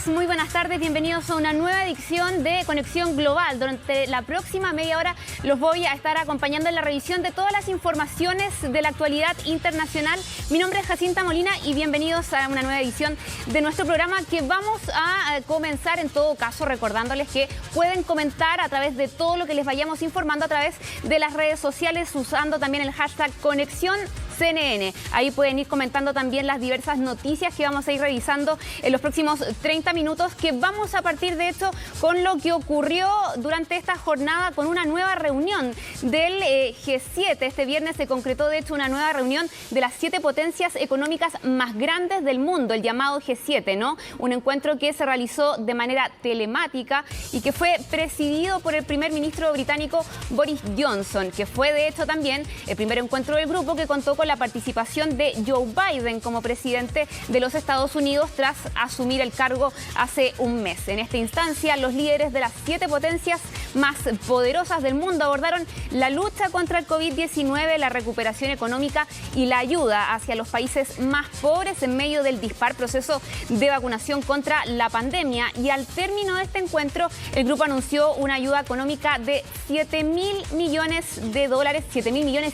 tardes, muy buenas tardes, bienvenidos a una nueva edición de Conexión Global. Durante la próxima media hora los voy a estar acompañando en la revisión de todas las informaciones de la actualidad internacional. Mi nombre es Jacinta Molina y bienvenidos a una nueva edición de nuestro programa que vamos a comenzar en todo caso recordándoles que pueden comentar a través de todo lo que les vayamos informando a través de las redes sociales usando también el hashtag Conexión CNN. Ahí pueden ir comentando también las diversas noticias que vamos a ir revisando en los próximos 30 minutos, que vamos a partir de hecho con lo que ocurrió durante esta jornada con una nueva reunión del G7. Este viernes se concretó de hecho una nueva reunión de las 7 potencias económicas más grandes del mundo, el llamado G7, ¿no? Un encuentro que se realizó de manera telemática y que fue presidido por el primer ministro británico Boris Johnson, que fue de hecho también el primer encuentro del grupo que contó con la participación de Joe Biden como presidente de los Estados Unidos tras asumir el cargo hace un mes. En esta instancia, los líderes de las 7 potencias más poderosas del mundo abordaron la lucha contra el COVID-19, la recuperación económica y la ayuda hacia los países más pobres en medio del dispar proceso de vacunación contra la pandemia. Y al término de este encuentro, el grupo anunció una ayuda económica de $7.000 millones, $7.5 millones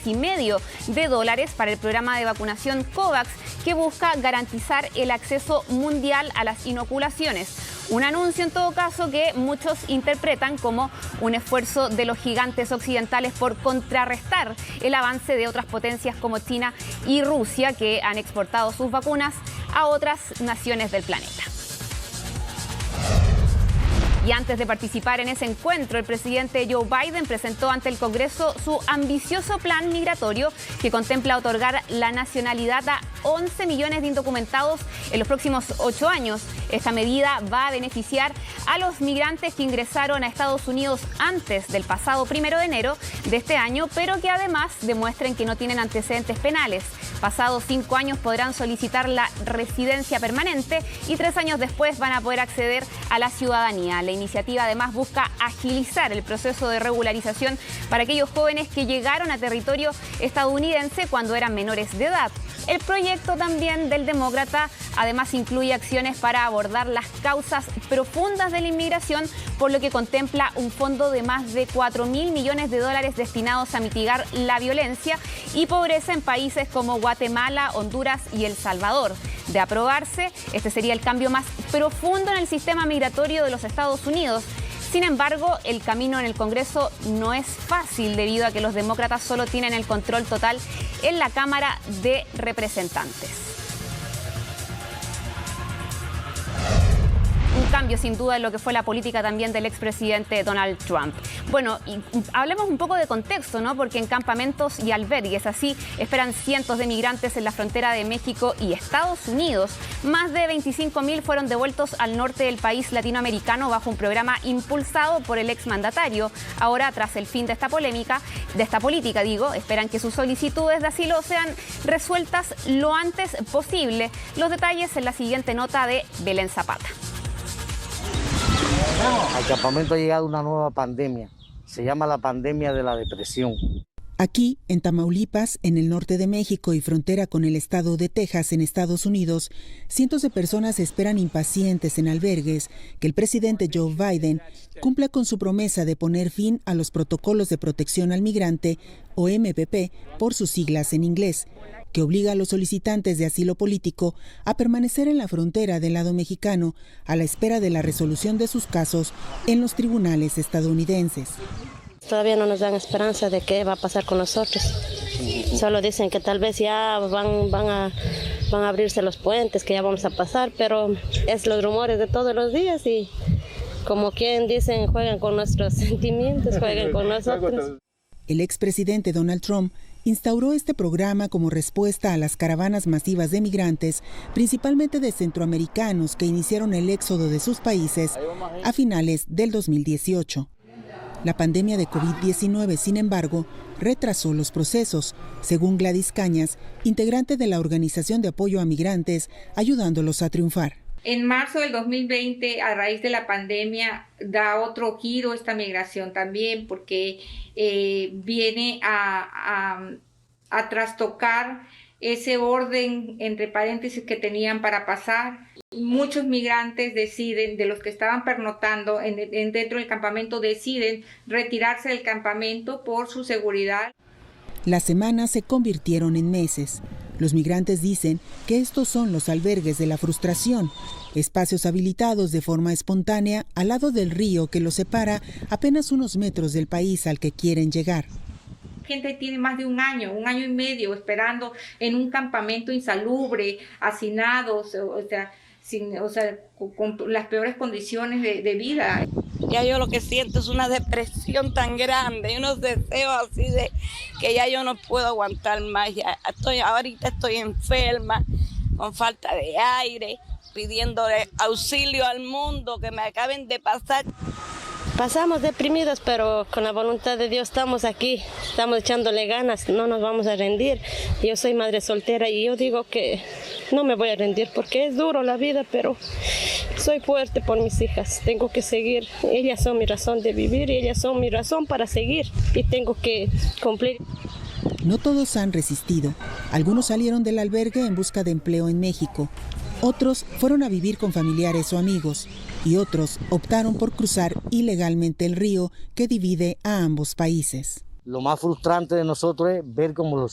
de dólares para el programa de vacunación COVAX, que busca garantizar el acceso mundial a las inoculaciones. Un anuncio en todo caso que muchos interpretan como un esfuerzo de los gigantes occidentales por contrarrestar el avance de otras potencias como China y Rusia, que han exportado sus vacunas a otras naciones del planeta. Y antes de participar en ese encuentro, el presidente Joe Biden presentó ante el Congreso su ambicioso plan migratorio que contempla otorgar la nacionalidad a 11 millones de indocumentados en los próximos 8 años. Esta medida va a beneficiar a los migrantes que ingresaron a Estados Unidos antes del pasado 1 de enero de este año, pero que además demuestren que no tienen antecedentes penales. Pasados 5 años podrán solicitar la residencia permanente y 3 años después van a poder acceder a la ciudadanía. La iniciativa además busca agilizar el proceso de regularización para aquellos jóvenes que llegaron a territorio estadounidense cuando eran menores de edad. El proyecto también del demócrata además incluye acciones para abordar las causas profundas de la inmigración, por lo que contempla un fondo de más de $4.000 millones destinados a mitigar la violencia y pobreza en países como Guatemala, Honduras y El Salvador. De aprobarse, este sería el cambio más profundo en el sistema migratorio de los Estados Unidos. Sin embargo, el camino en el Congreso no es fácil debido a que los demócratas solo tienen el control total en la Cámara de Representantes. Un cambio sin duda en lo que fue la política también del expresidente Donald Trump. Bueno, y hablemos un poco de contexto, ¿no? Porque en campamentos y albergues así esperan cientos de migrantes en la frontera de México y Estados Unidos. Más de 25.000 fueron devueltos al norte del país latinoamericano bajo un programa impulsado por el exmandatario. Ahora, tras el fin de esta política, esperan que sus solicitudes de asilo sean resueltas lo antes posible. Los detalles en la siguiente nota de Belén Zapata. Al campamento ha llegado una nueva pandemia, se llama la pandemia de la depresión. Aquí, en Tamaulipas, en el norte de México y frontera con el estado de Texas, en Estados Unidos, cientos de personas esperan impacientes en albergues que el presidente Joe Biden cumpla con su promesa de poner fin a los protocolos de protección al migrante, o MPP, por sus siglas en inglés, que obliga a los solicitantes de asilo político a permanecer en la frontera del lado mexicano a la espera de la resolución de sus casos en los tribunales estadounidenses. Todavía no nos dan esperanza de qué va a pasar con nosotros. Solo dicen que tal vez ya van a abrirse los puentes, que ya vamos a pasar, pero es los rumores de todos los días y como quien dicen, juegan con nuestros sentimientos, juegan con nosotros. El expresidente Donald Trump instauró este programa como respuesta a las caravanas masivas de migrantes, principalmente de centroamericanos que iniciaron el éxodo de sus países a finales del 2018. La pandemia de COVID-19, sin embargo, retrasó los procesos, según Gladys Cañas, integrante de la Organización de Apoyo a Migrantes, ayudándolos a triunfar. En marzo del 2020, a raíz de la pandemia, da otro giro esta migración también, porque viene a trastocar ese orden, entre paréntesis, que tenían para pasar. muchos migrantes deciden, de los que estaban pernoctando dentro del campamento, deciden retirarse del campamento por su seguridad. Las semanas se convirtieron en meses. Los migrantes dicen que estos son los albergues de la frustración, espacios habilitados de forma espontánea al lado del río que los separa apenas unos metros del país al que quieren llegar. Gente tiene más de un año y medio esperando en un campamento insalubre, hacinados, con las peores condiciones de vida. Ya yo lo que siento es una depresión tan grande y unos deseos así de que ya yo no puedo aguantar más. Ahorita estoy enferma, con falta de aire, pidiéndole auxilio al mundo que me acaben de pasar. Pasamos deprimidos, pero con la voluntad de Dios estamos aquí, estamos echándole ganas, no nos vamos a rendir. Yo soy madre soltera y yo digo que no me voy a rendir porque es duro la vida, pero soy fuerte por mis hijas, tengo que seguir. Ellas son mi razón de vivir y ellas son mi razón para seguir y tengo que cumplir. No todos han resistido. Algunos salieron del albergue en busca de empleo en México. Otros fueron a vivir con familiares o amigos y otros optaron por cruzar ilegalmente el río que divide a ambos países. Lo más frustrante de nosotros es ver cómo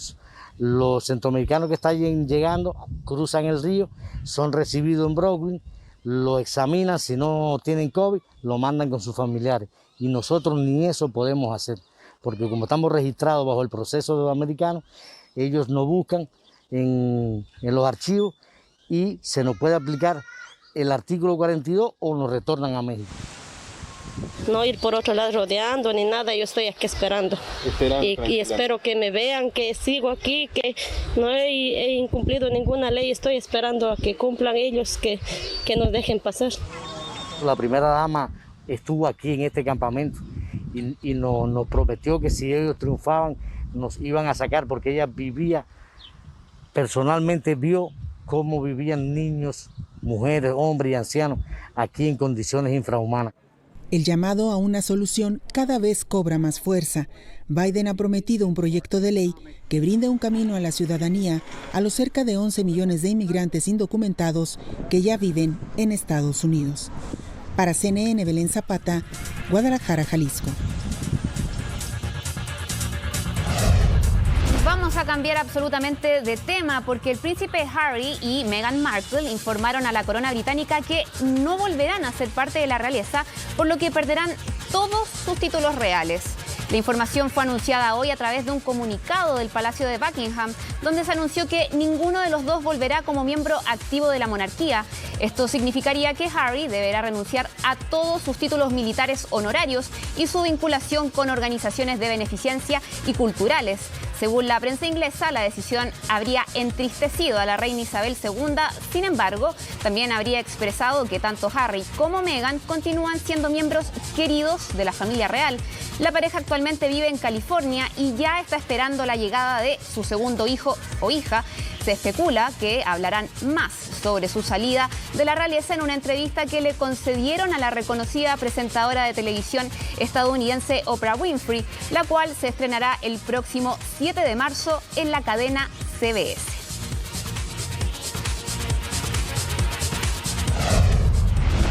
los centroamericanos que están llegando cruzan el río, son recibidos en Brooklyn, lo examinan, si no tienen COVID, lo mandan con sus familiares. Y nosotros ni eso podemos hacer, porque como estamos registrados bajo el proceso de los americanos, ellos nos buscan en los archivos y se nos puede aplicar el artículo 42 o nos retornan a México. No ir por otro lado rodeando ni nada, yo estoy aquí esperando. Y espero que me vean, que sigo aquí, que no he incumplido ninguna ley, estoy esperando a que cumplan ellos, que nos dejen pasar. La primera dama estuvo aquí en este campamento y nos prometió que si ellos triunfaban nos iban a sacar, porque ella personalmente vio cómo vivían niños, mujeres, hombres y ancianos aquí en condiciones infrahumanas. El llamado a una solución cada vez cobra más fuerza. Biden ha prometido un proyecto de ley que brinde un camino a la ciudadanía a los cerca de 11 millones de inmigrantes indocumentados que ya viven en Estados Unidos. Para CNN, Belén Zapata, Guadalajara, Jalisco. Vamos a cambiar absolutamente de tema porque el príncipe Harry y Meghan Markle informaron a la corona británica que no volverán a ser parte de la realeza, por lo que perderán todos sus títulos reales. La información fue anunciada hoy a través de un comunicado del Palacio de Buckingham, donde se anunció que ninguno de los dos volverá como miembro activo de la monarquía. Esto significaría que Harry deberá renunciar a todos sus títulos militares honorarios y su vinculación con organizaciones de beneficencia y culturales. Según la prensa inglesa, la decisión habría entristecido a la reina Isabel II. Sin embargo, también habría expresado que tanto Harry como Meghan continúan siendo miembros queridos de la familia real. La pareja actualmente vive en California y ya está esperando la llegada de su segundo hijo o hija. Se especula que hablarán más sobre su salida de la realeza en una entrevista que le concedieron a la reconocida presentadora de televisión estadounidense Oprah Winfrey, la cual se estrenará el próximo 7 de marzo en la cadena CBS.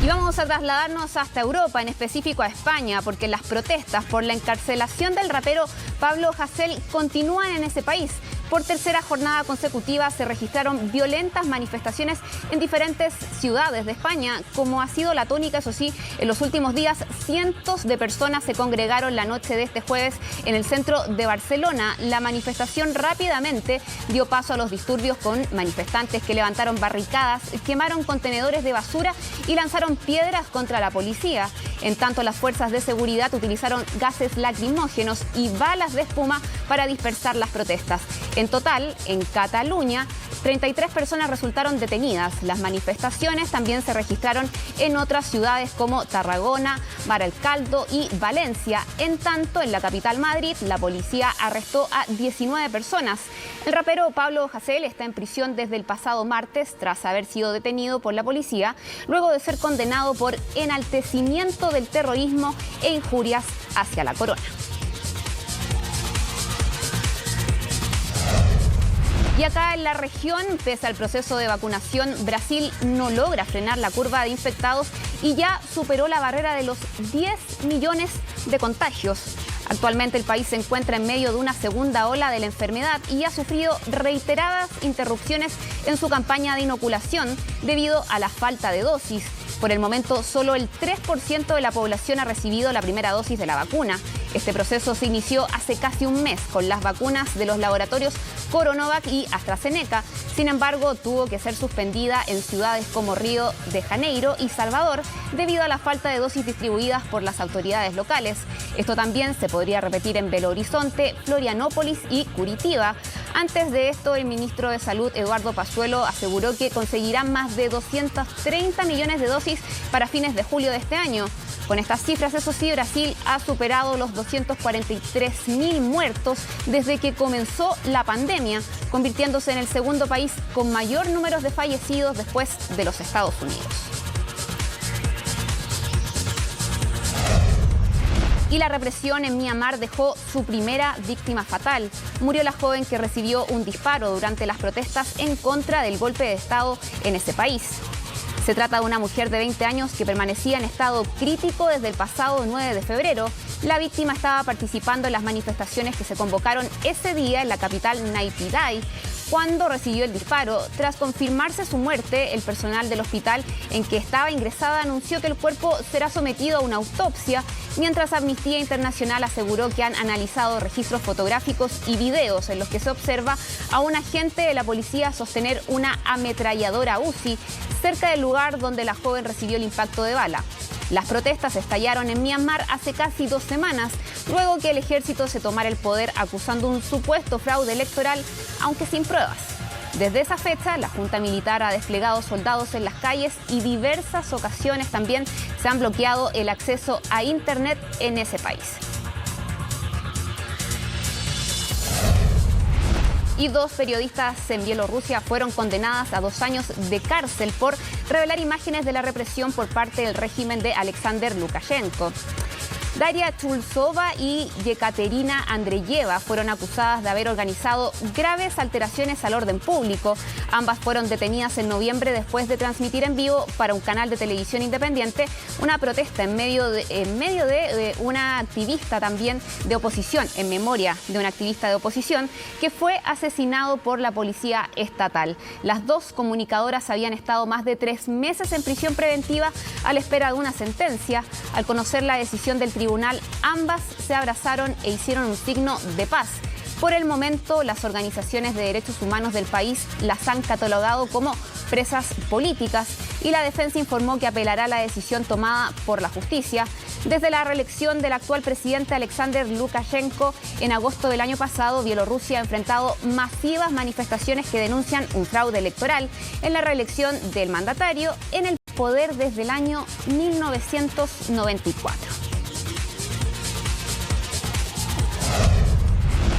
Y vamos a trasladarnos hasta Europa, en específico a España, porque las protestas por la encarcelación del rapero Pablo Hasél continúan en ese país. Por tercera jornada consecutiva se registraron violentas manifestaciones en diferentes ciudades de España, como ha sido la tónica, eso sí, en los últimos días. Cientos de personas se congregaron la noche de este jueves en el centro de Barcelona. La manifestación rápidamente dio paso a los disturbios con manifestantes que levantaron barricadas, quemaron contenedores de basura y lanzaron piedras contra la policía. En tanto, las fuerzas de seguridad utilizaron gases lacrimógenos y balas de espuma para dispersar las protestas. En total, en Cataluña, 33 personas resultaron detenidas. Las manifestaciones también se registraron en otras ciudades como Tarragona, Baracaldo y Valencia. En tanto, en la capital Madrid, la policía arrestó a 19 personas. El rapero Pablo Hasél está en prisión desde el pasado martes tras haber sido detenido por la policía, luego de ser condenado por enaltecimiento del terrorismo e injurias hacia la corona. Y acá en la región, pese al proceso de vacunación, Brasil no logra frenar la curva de infectados y ya superó la barrera de los 10 millones de contagios. Actualmente el país se encuentra en medio de una segunda ola de la enfermedad y ha sufrido reiteradas interrupciones en su campaña de inoculación debido a la falta de dosis. Por el momento, solo el 3% de la población ha recibido la primera dosis de la vacuna. Este proceso se inició hace casi un mes con las vacunas de los laboratorios CoronaVac y AstraZeneca. Sin embargo, tuvo que ser suspendida en ciudades como Río de Janeiro y Salvador debido a la falta de dosis distribuidas por las autoridades locales. Esto también se podría repetir en Belo Horizonte, Florianópolis y Curitiba. Antes de esto, el ministro de Salud, Eduardo Pazuello, aseguró que conseguirán más de 230 millones de dosis para fines de julio de este año. Con estas cifras, eso sí, Brasil ha superado los 243.000 muertos desde que comenzó la pandemia, convirtiéndose en el segundo país con mayor número de fallecidos después de los Estados Unidos. Y la represión en Myanmar dejó su primera víctima fatal. Murió la joven que recibió un disparo durante las protestas en contra del golpe de Estado en ese país. Se trata de una mujer de 20 años que permanecía en estado crítico desde el pasado 9 de febrero. La víctima estaba participando en las manifestaciones que se convocaron ese día en la capital Naypyidaw cuando recibió el disparo. Tras confirmarse su muerte, el personal del hospital en que estaba ingresada anunció que el cuerpo será sometido a una autopsia, mientras Amnistía Internacional aseguró que han analizado registros fotográficos y videos en los que se observa a un agente de la policía sostener una ametralladora Uzi cerca del lugar donde la joven recibió el impacto de bala. Las protestas estallaron en Myanmar hace casi 2 semanas, luego que el ejército se tomara el poder acusando un supuesto fraude electoral, aunque sin pruebas. Desde esa fecha, la Junta Militar ha desplegado soldados en las calles y diversas ocasiones también se han bloqueado el acceso a Internet en ese país. Y 2 periodistas en Bielorrusia fueron condenadas a 2 años de cárcel por revelar imágenes de la represión por parte del régimen de Alexander Lukashenko. Daria Chulsova y Yekaterina Andreyeva fueron acusadas de haber organizado graves alteraciones al orden público. Ambas fueron detenidas en noviembre después de transmitir en vivo para un canal de televisión independiente una protesta en medio de una activista también de oposición, en memoria de un activista de oposición que fue asesinado por la policía estatal. Las 2 comunicadoras habían estado más de 3 meses en prisión preventiva a la espera de una sentencia. Al conocer la decisión del tribunal, ambas se abrazaron e hicieron un signo de paz. Por el momento, las organizaciones de derechos humanos del país las han catalogado como presas políticas y la defensa informó que apelará a la decisión tomada por la justicia. Desde la reelección del actual presidente Alexander Lukashenko en agosto del año pasado, Bielorrusia ha enfrentado masivas manifestaciones que denuncian un fraude electoral en la reelección del mandatario en el poder desde el año 1994.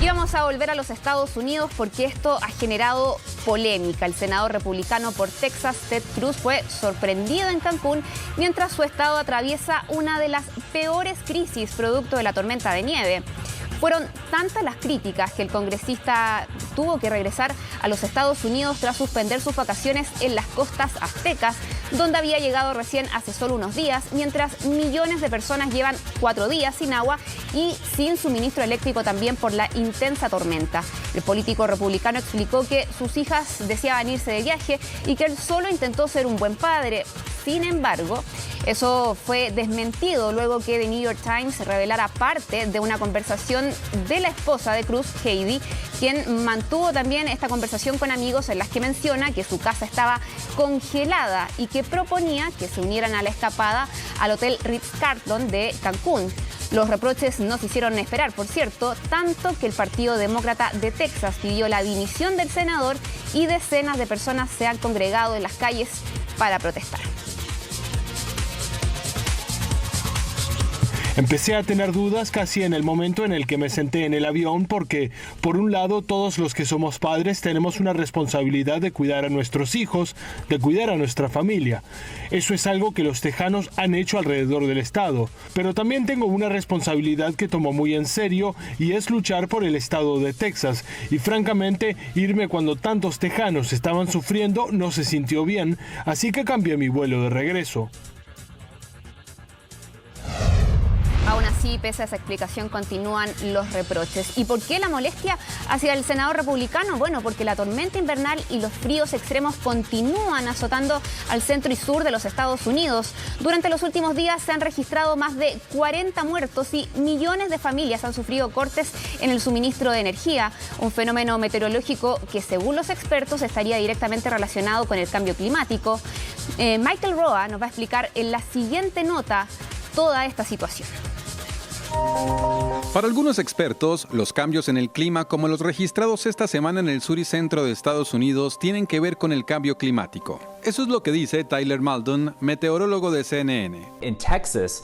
Y vamos a volver a los Estados Unidos porque esto ha generado polémica. El senador republicano por Texas, Ted Cruz, fue sorprendido en Cancún mientras su estado atraviesa una de las peores crisis producto de la tormenta de nieve. Fueron tantas las críticas que el congresista tuvo que regresar a los Estados Unidos tras suspender sus vacaciones en las costas aztecas, donde había llegado recién hace solo unos días, mientras millones de personas llevan 4 días sin agua y sin suministro eléctrico también por la intensa tormenta. El político republicano explicó que sus hijas deseaban irse de viaje y que él solo intentó ser un buen padre. Sin embargo, eso fue desmentido luego que The New York Times revelara parte de una conversación de la esposa de Cruz, Heidi, quien mantuvo también esta conversación con amigos en las que menciona que su casa estaba congelada y que proponía que se unieran a la escapada al Hotel Ritz-Carlton de Cancún. Los reproches no se hicieron esperar, por cierto, tanto que el Partido Demócrata de Texas pidió la dimisión del senador y decenas de personas se han congregado en las calles para protestar. Empecé a tener dudas casi en el momento en el que me senté en el avión porque, por un lado, todos los que somos padres tenemos una responsabilidad de cuidar a nuestros hijos, de cuidar a nuestra familia. Eso es algo que los tejanos han hecho alrededor del estado. Pero también tengo una responsabilidad que tomo muy en serio y es luchar por el estado de Texas. Y francamente, irme cuando tantos tejanos estaban sufriendo no se sintió bien, así que cambié mi vuelo de regreso. Aún así, pese a esa explicación, continúan los reproches. ¿Y por qué la molestia hacia el senador republicano? Bueno, porque la tormenta invernal y los fríos extremos continúan azotando al centro y sur de los Estados Unidos. Durante los últimos días se han registrado más de 40 muertos y millones de familias han sufrido cortes en el suministro de energía, un fenómeno meteorológico que, según los expertos, estaría directamente relacionado con el cambio climático. Michael Roa nos va a explicar en la siguiente nota toda esta situación. Para algunos expertos, los cambios en el clima, como los registrados esta semana en el sur y centro de Estados Unidos, tienen que ver con el cambio climático. Eso es lo que dice Tyler Maldon, meteorólogo de CNN. En Texas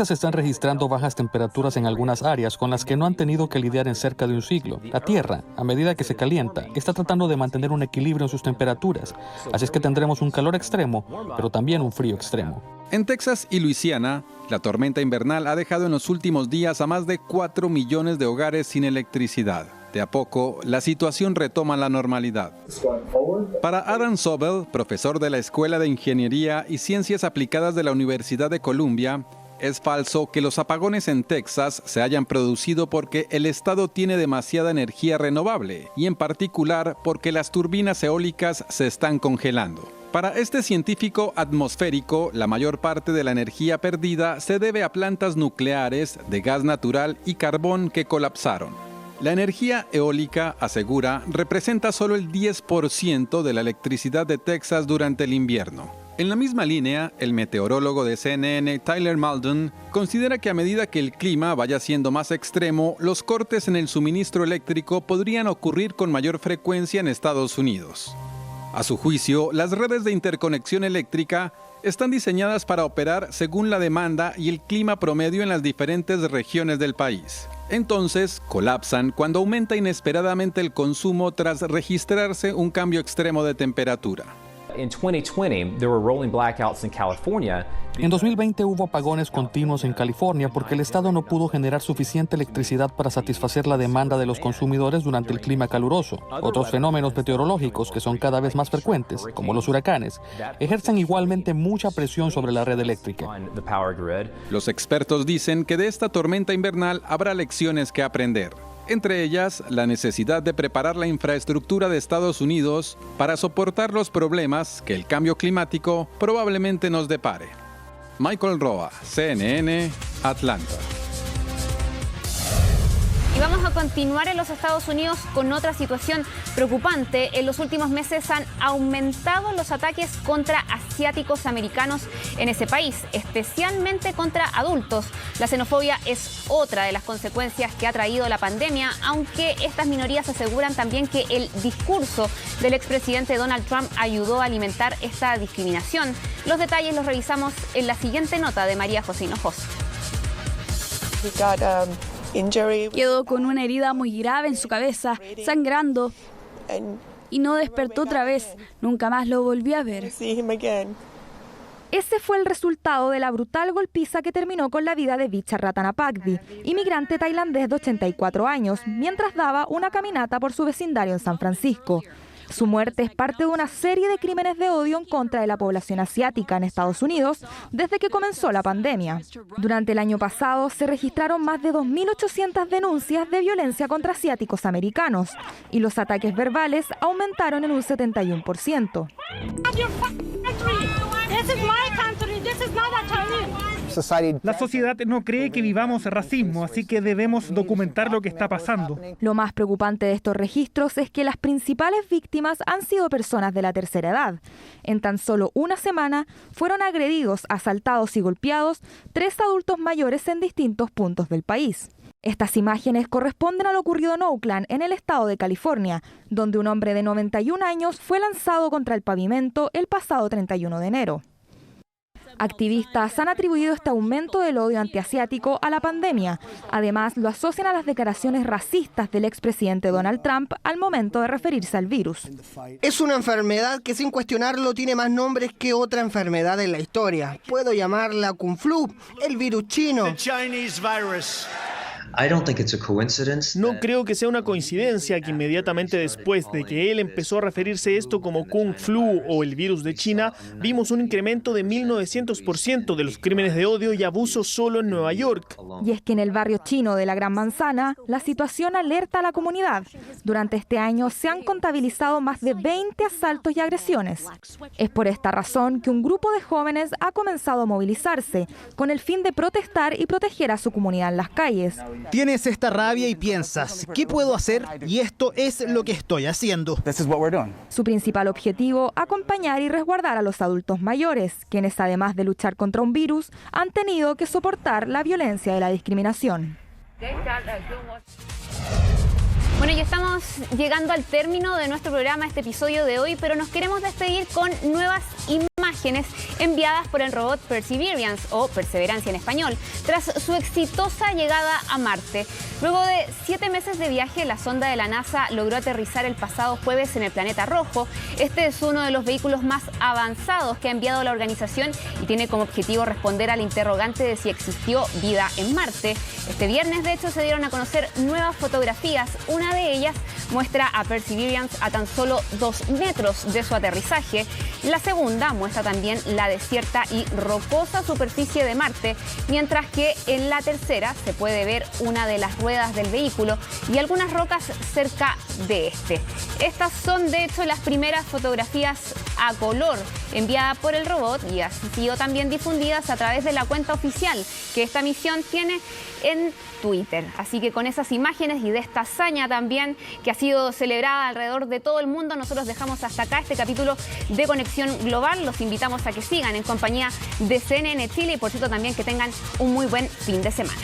se están registrando bajas temperaturas en algunas áreas con las que no han tenido que lidiar en cerca de un siglo. La Tierra, a medida que se calienta, está tratando de mantener un equilibrio en sus temperaturas. Así es que tendremos un calor extremo, pero también un frío extremo. En Texas y Luisiana, la tormenta invernal ha dejado en los últimos días a más de 4 millones de hogares sin electricidad. De a poco, la situación retoma la normalidad. Para Adam Sobel, profesor de la Escuela de Ingeniería y Ciencias Aplicadas de la Universidad de Columbia, es falso que los apagones en Texas se hayan producido porque el estado tiene demasiada energía renovable y en particular porque las turbinas eólicas se están congelando. Para este científico atmosférico, la mayor parte de la energía perdida se debe a plantas nucleares de gas natural y carbón que colapsaron. La energía eólica, asegura, representa solo el 10% de la electricidad de Texas durante el invierno. En la misma línea, el meteorólogo de CNN, Tyler Maldon, considera que a medida que el clima vaya siendo más extremo, los cortes en el suministro eléctrico podrían ocurrir con mayor frecuencia en Estados Unidos. A su juicio, las redes de interconexión eléctrica están diseñadas para operar según la demanda y el clima promedio en las diferentes regiones del país. Entonces, colapsan cuando aumenta inesperadamente el consumo tras registrarse un cambio extremo de temperatura. En 2020 hubo apagones continuos en California porque el estado no pudo generar suficiente electricidad para satisfacer la demanda de los consumidores durante el clima caluroso. Otros fenómenos meteorológicos que son cada vez más frecuentes, como los huracanes, ejercen igualmente mucha presión sobre la red eléctrica. Los expertos dicen que de esta tormenta invernal habrá lecciones que aprender. Entre ellas, la necesidad de preparar la infraestructura de Estados Unidos para soportar los problemas que el cambio climático probablemente nos depare. Michael Roa, CNN, Atlanta. Y vamos a continuar en los Estados Unidos con otra situación preocupante. En los últimos meses han aumentado los ataques contra asiáticos americanos en ese país, especialmente contra adultos. La xenofobia es otra de las consecuencias que ha traído la pandemia, aunque estas minorías aseguran también que el discurso del expresidente Donald Trump ayudó a alimentar esta discriminación. Los detalles los revisamos en la siguiente nota de María José Hinojosa. Quedó con una herida muy grave en su cabeza, sangrando, y no despertó otra vez. Nunca más lo volví a ver. Ese fue el resultado de la brutal golpiza que terminó con la vida de Vicha Ratanapakdi, inmigrante tailandés de 84 años, mientras daba una caminata por su vecindario en San Francisco. Su muerte es parte de una serie de crímenes de odio en contra de la población asiática en Estados Unidos desde que comenzó la pandemia. Durante el año pasado se registraron más de 2.800 denuncias de violencia contra asiáticos americanos y los ataques verbales aumentaron en un 71%. La sociedad no cree que vivamos racismo, así que debemos documentar lo que está pasando. Lo más preocupante de estos registros es que las principales víctimas han sido personas de la tercera edad. En tan solo una semana fueron agredidos, asaltados y golpeados 3 adultos mayores en distintos puntos del país. Estas imágenes corresponden a lo ocurrido en Oakland, en el estado de California, donde un hombre de 91 años fue lanzado contra el pavimento el pasado 31 de enero. Activistas han atribuido este aumento del odio antiasiático a la pandemia. Además, lo asocian a las declaraciones racistas del expresidente Donald Trump al momento de referirse al virus. Es una enfermedad que sin cuestionarlo tiene más nombres que otra enfermedad en la historia. Puedo llamarla Kung Flu, el virus chino. No creo que sea una coincidencia que inmediatamente después de que él empezó a referirse esto como Kung Flu o el virus de China, vimos un incremento de 1900% de los crímenes de odio y abuso solo en Nueva York. Y es que en el barrio chino de la Gran Manzana, la situación alerta a la comunidad. Durante este año se han contabilizado más de 20 asaltos y agresiones. Es por esta razón que un grupo de jóvenes ha comenzado a movilizarse con el fin de protestar y proteger a su comunidad en las calles. Tienes esta rabia y piensas, ¿qué puedo hacer? Y esto es lo que estoy haciendo. Su principal objetivo, acompañar y resguardar a los adultos mayores, quienes además de luchar contra un virus, han tenido que soportar la violencia y la discriminación. Bueno, ya estamos llegando al término de nuestro programa, este episodio de hoy, pero nos queremos despedir con nuevas imágenes enviadas por el robot Perseverance, o Perseverancia en español, tras su exitosa llegada a Marte. Luego de 7 meses de viaje, la sonda de la NASA logró aterrizar el pasado jueves en el planeta rojo. Este es uno de los vehículos más avanzados que ha enviado la organización y tiene como objetivo responder al interrogante de si existió vida en Marte. Este viernes, de hecho, se dieron a conocer nuevas fotografías. Una de ellas muestra a Perseverance a tan solo 2 metros de su aterrizaje. La segunda muestra también la desierta y rocosa superficie de Marte, mientras que en la tercera se puede ver una de las ruedas del vehículo y algunas rocas cerca de este. Estas son, de hecho, las primeras fotografías a color enviadas por el robot y han sido también difundidas a través de la cuenta oficial que esta misión tiene en Twitter. Así que con esas imágenes y de esta hazaña también que ha sido celebrada alrededor de todo el mundo, nosotros dejamos hasta acá este capítulo de Conexión Global. Los invitamos a que sigan en compañía de CNN Chile y por cierto también que tengan un muy buen fin de semana.